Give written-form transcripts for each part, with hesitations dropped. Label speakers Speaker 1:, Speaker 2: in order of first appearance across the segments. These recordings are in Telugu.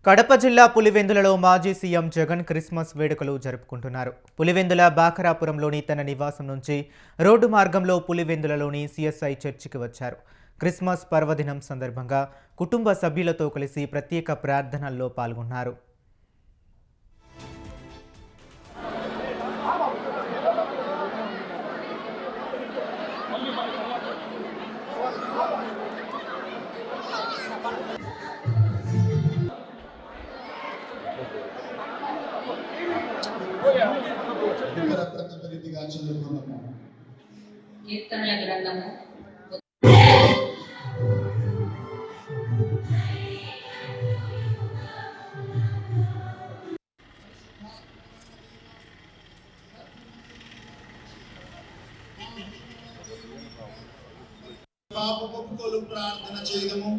Speaker 1: కడప జిల్లా పులివెందులలో మాజీ సీఎం జగన్ క్రిస్మస్ వేడుకలు జరుపుకుంటున్నారు. పులివెందుల బాకరాపురంలోని తన నివాసం నుంచి రోడ్డు మార్గంలో పులివెందులలోని సిఎస్ఐ చర్చికి వచ్చారు. క్రిస్మస్ పర్వదినం సందర్భంగా కుటుంబ సభ్యులతో కలిసి ప్రత్యేక ప్రార్థనల్లో పాల్గొన్నారు.
Speaker 2: కీర్తనల గ్రంథము
Speaker 3: ప్రార్థన చేయదము.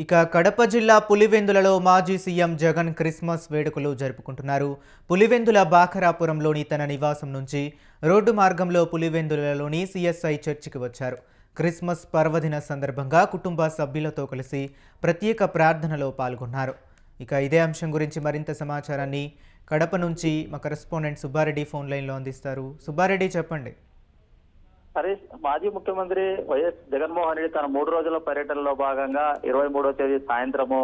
Speaker 1: ఇక కడప జిల్లా పులివెందులలో మాజీ సీఎం జగన్ క్రిస్మస్ వేడుకలు జరుపుకుంటున్నారు. పులివెందుల బాకరాపురంలోని తన నివాసం నుంచి రోడ్డు మార్గంలో పులివెందులలోని సిఎస్ఐ చర్చికి వచ్చారు. క్రిస్మస్ పర్వదిన సందర్భంగా కుటుంబ సభ్యులతో కలిసి ప్రత్యేక ప్రార్థనలో పాల్గొన్నారు. ఇక ఇదే అంశం గురించి మరింత సమాచారాన్ని కడప నుంచి మా కరెస్పాండెంట్ సుబ్బారెడ్డి ఫోన్ లైన్లో అందిస్తారు. సుబ్బారెడ్డి, చెప్పండి.
Speaker 4: హరీష్, మాజీ ముఖ్యమంత్రి వైఎస్ జగన్మోహన్ రెడ్డి తన 3 రోజుల పర్యటనలో భాగంగా 23వ తేదీ సాయంత్రము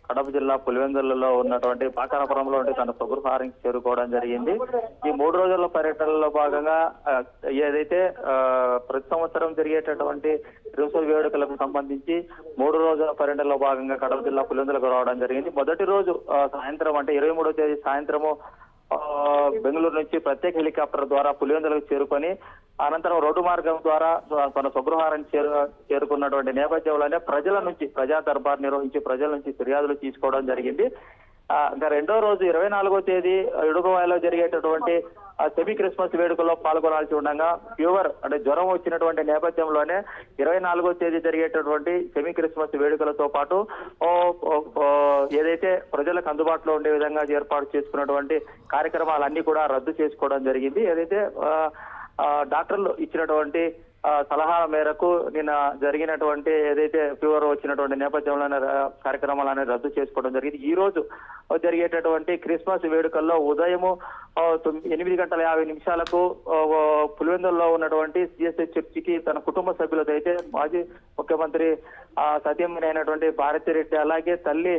Speaker 4: కడప జిల్లా పులివెందులలో ఉన్నటువంటి బాకరాపురంలో తన స్వగృహానికి చేరుకోవడం జరిగింది. ఈ 3 రోజుల పర్యటనలో భాగంగా ఏదైతే ప్రతి సంవత్సరం జరిగేటటువంటి క్రిస్మస్ వేడుకలకు సంబంధించి 3 రోజుల పర్యటనలో భాగంగా కడప జిల్లా పులివెందులకు రావడం జరిగింది. మొదటి రోజు సాయంత్రం అంటే 23వ తేదీ సాయంత్రము బెంగళూరు నుంచి ప్రత్యేక హెలికాప్టర్ ద్వారా పులివెందులకు చేరుకొని అనంతరం రోడ్డు మార్గం ద్వారా తన స్వగృహాన్ని చేరుకున్నటువంటి నేపథ్యంలోనే ప్రజల నుంచి ప్రజా దర్బార్ నిర్వహించి ప్రజల నుంచి ఫిర్యాదులు తీసుకోవడం జరిగింది. ఇంకా రెండో రోజు 24వ తేదీ ఇడుగువాయలో జరిగేటటువంటి సెమీ క్రిస్మస్ వేడుకల్లో పాల్గొనాల్సి ఉండగా ఫీవర్ అంటే జ్వరం వచ్చినటువంటి నేపథ్యంలోనే 24వ తేదీ జరిగేటటువంటి సెమీ క్రిస్మస్ వేడుకలతో పాటు ఏదైతే ప్రజలకు అందుబాటులో ఉండే విధంగా ఏర్పాటు చేసుకున్నటువంటి కార్యక్రమాలన్నీ కూడా రద్దు చేసుకోవడం జరిగింది. ఏదైతే డాక్టర్లు ఇచ్చినటువంటి సలహాల మేరకు నిన్న జరిగినటువంటి ఏదైతే ఫీవర్ వచ్చినటువంటి నేపథ్యంలోనే కార్యక్రమాలను రద్దు చేసుకోవడం జరిగింది. ఈ రోజు జరిగేటటువంటి క్రిస్మస్ వేడుకల్లో ఉదయము 8:50 పులివెందులలో ఉన్నటువంటి సిఎస్ఐ చర్చికి తన కుటుంబ సభ్యులతో అయితే మాజీ ముఖ్యమంత్రి సతీమణి అయినటువంటి భారతిరెడ్డి అలాగే తల్లి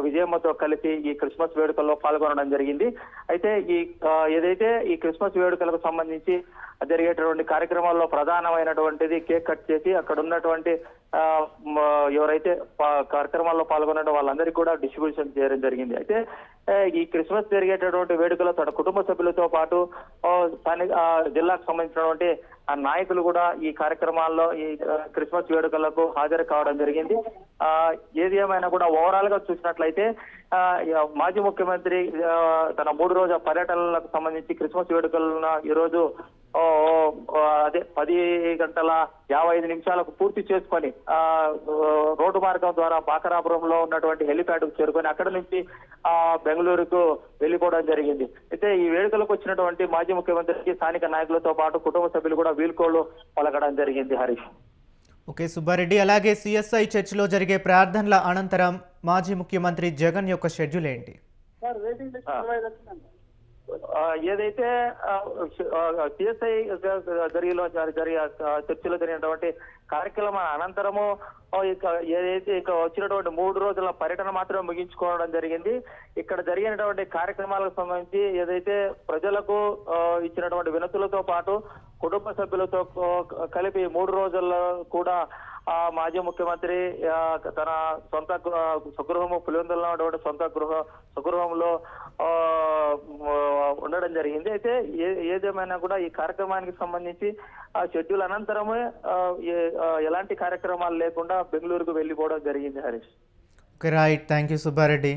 Speaker 4: విజయమ్మతో కలిసి ఈ క్రిస్మస్ వేడుకల్లో పాల్గొనడం జరిగింది. అయితే ఏదైతే ఈ క్రిస్మస్ వేడుకలకు సంబంధించి జరిగేటటువంటి కార్యక్రమాల్లో ప్రధానమైనటువంటిది కేక్ కట్ చేసి అక్కడ ఉన్నటువంటి ఎవరైతే కార్యక్రమాల్లో పాల్గొన్నారో వాళ్ళందరికీ కూడా డిస్ట్రిబ్యూషన్ చేయడం జరిగింది. అయితే ఈ క్రిస్మస్ జరిగేటటువంటి వేడుకలో తన కుటుంబ సభ్యులతో పాటు జిల్లాకు సంబంధించినటువంటి నాయకులు కూడా ఈ కార్యక్రమాల్లో ఈ క్రిస్మస్ వేడుకలకు హాజరు కావడం జరిగింది. ఏది ఏమైనా కూడా ఓవరాల్ గా చూసినట్లయితే మాజీ ముఖ్యమంత్రి తన 3 రోజుల పర్యటనలకు సంబంధించి క్రిస్మస్ వేడుకలను ఈరోజు అదే 10:55 పూర్తి చేసుకొని రోడ్డు మార్గం ద్వారా బాకరాపురంలో ఉన్నటువంటి హెలిప్యాడ్ కు చేరుకొని అక్కడ నుంచి బెంగళూరుకు వెళ్ళిపోవడం జరిగింది. అయితే ఈ వేడుకలకు వచ్చినటువంటి మాజీ ముఖ్యమంత్రికి స్థానిక నాయకులతో పాటు కుటుంబ సభ్యులు కూడా వీల్కోళ్లు పలకడం జరిగింది. హరీష్.
Speaker 1: ఓకే సుబ్బారెడ్డి, అలాగే సిఎస్ఐ చర్చిలో జరిగే ప్రార్థనల అనంతరం మాజీ ముఖ్యమంత్రి జగన్ యొక్క షెడ్యూల్ ఏంటి?
Speaker 4: ఏదైతే సిఎస్ఐ చర్చిలో జరిగినటువంటి కార్యక్రమం అనంతరము ఏదైతే ఇక వచ్చినటువంటి 3 రోజుల పర్యటన మాత్రమే ముగించుకోవడం జరిగింది. ఇక్కడ జరిగినటువంటి కార్యక్రమాలకు సంబంధించి ఏదైతే ప్రజలకు ఇచ్చినటువంటి వినతులతో పాటు కుటుంబ సభ్యులతో కలిపి 3 రోజుల్లో కూడా మాజీ ముఖ్యమంత్రి తన సొంత స్వగృహము పులివెందులలో ఉన్నటువంటి స్వగృహంలో ఉండడం జరిగింది. అయితే ఏదేమైనా కూడా ఈ కార్యక్రమానికి సంబంధించి ఆ షెడ్యూల్ అనంతరమే ఎలాంటి కార్యక్రమాలు లేకుండా బెంగళూరుకు వెళ్ళిపోవడం జరిగింది. Harish.
Speaker 1: Okay, right. Thank you Subbareddy.